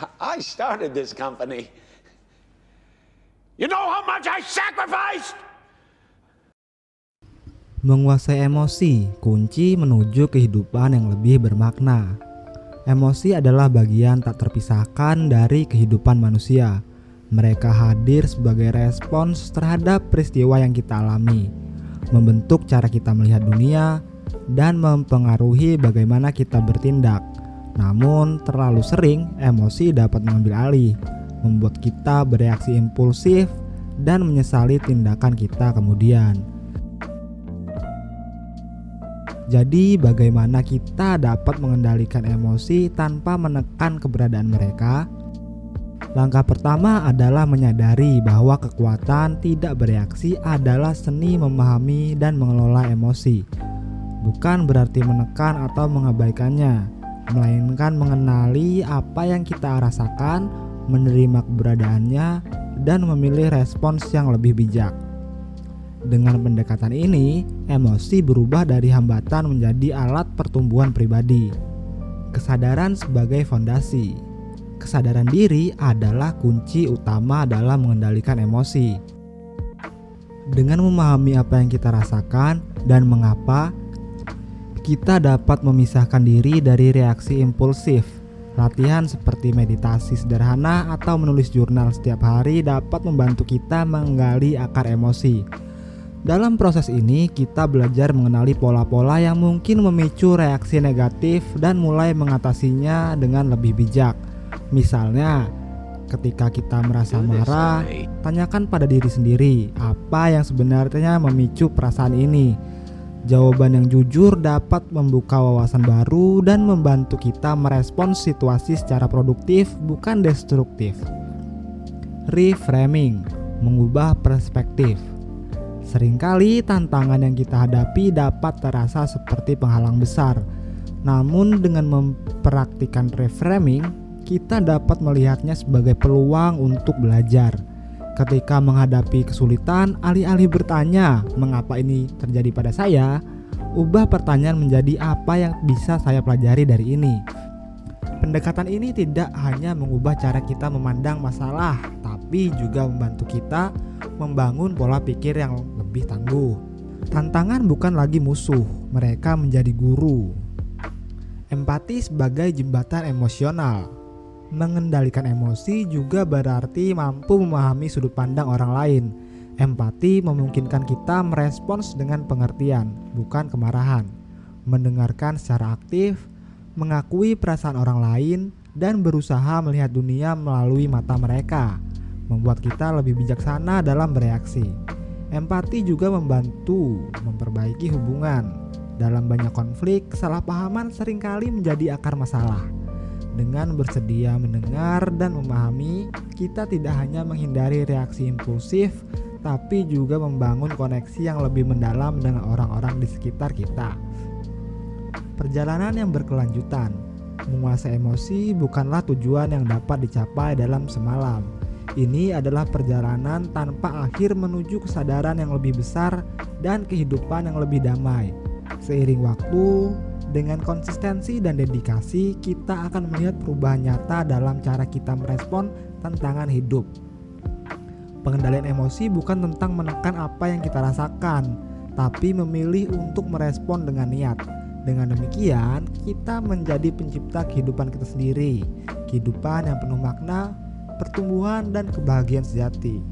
I started this company. You know how much I sacrificed? Menguasai emosi, kunci menuju kehidupan yang lebih bermakna. Emosi adalah bagian tak terpisahkan dari kehidupan manusia. Mereka hadir sebagai respons terhadap peristiwa yang kita alami, membentuk cara kita melihat dunia, dan mempengaruhi bagaimana kita bertindak. Namun, terlalu sering emosi dapat mengambil alih, membuat kita bereaksi impulsif dan menyesali tindakan kita kemudian. Jadi, bagaimana kita dapat mengendalikan emosi tanpa menekan keberadaan mereka? Langkah pertama adalah menyadari bahwa kekuatan tidak bereaksi adalah seni memahami dan mengelola emosi. Bukan berarti menekan atau mengabaikannya, melainkan mengenali apa yang kita rasakan, menerima keberadaannya, dan memilih respons yang lebih bijak. Dengan pendekatan ini, emosi berubah dari hambatan menjadi alat pertumbuhan pribadi. Kesadaran sebagai fondasi. Kesadaran diri adalah kunci utama dalam mengendalikan emosi. Dengan memahami apa yang kita rasakan dan mengapa, kita dapat memisahkan diri dari reaksi impulsif. Latihan seperti meditasi sederhana atau menulis jurnal setiap hari dapat membantu kita menggali akar emosi. Dalam proses ini, kita belajar mengenali pola-pola yang mungkin memicu reaksi negatif dan mulai mengatasinya dengan lebih bijak. Misalnya, ketika kita merasa marah, tanyakan pada diri sendiri apa yang sebenarnya memicu perasaan ini. Jawaban yang jujur dapat membuka wawasan baru dan membantu kita merespons situasi secara produktif, bukan destruktif. Reframing, mengubah perspektif. Seringkali tantangan yang kita hadapi dapat terasa seperti penghalang besar. Namun dengan mempraktikkan reframing, kita dapat melihatnya sebagai peluang untuk belajar. Ketika menghadapi kesulitan, alih-alih bertanya, "Mengapa ini terjadi pada saya?" ubah pertanyaan menjadi, "Apa yang bisa saya pelajari dari ini?" Pendekatan ini tidak hanya mengubah cara kita memandang masalah, tapi juga membantu kita membangun pola pikir yang lebih tangguh. Tantangan bukan lagi musuh, mereka menjadi guru. Empati sebagai jembatan emosional. Mengendalikan emosi juga berarti mampu memahami sudut pandang orang lain. Empati memungkinkan kita merespons dengan pengertian, bukan kemarahan. Mendengarkan secara aktif, mengakui perasaan orang lain, dan berusaha melihat dunia melalui mata mereka, membuat kita lebih bijaksana dalam bereaksi. Empati juga membantu memperbaiki hubungan. Dalam banyak konflik, kesalahpahaman seringkali menjadi akar masalah. Dengan bersedia mendengar dan memahami, kita tidak hanya menghindari reaksi impulsif, tapi juga membangun koneksi yang lebih mendalam dengan orang-orang di sekitar kita. Perjalanan yang berkelanjutan. Menguasai emosi bukanlah tujuan yang dapat dicapai dalam semalam. Ini adalah perjalanan tanpa akhir menuju kesadaran yang lebih besar dan kehidupan yang lebih damai. Seiring waktu, dengan konsistensi dan dedikasi, kita akan melihat perubahan nyata dalam cara kita merespon tantangan hidup. Pengendalian emosi bukan tentang menekan apa yang kita rasakan, tapi memilih untuk merespon dengan niat. Dengan demikian, kita menjadi pencipta kehidupan kita sendiri, kehidupan yang penuh makna, pertumbuhan, dan kebahagiaan sejati.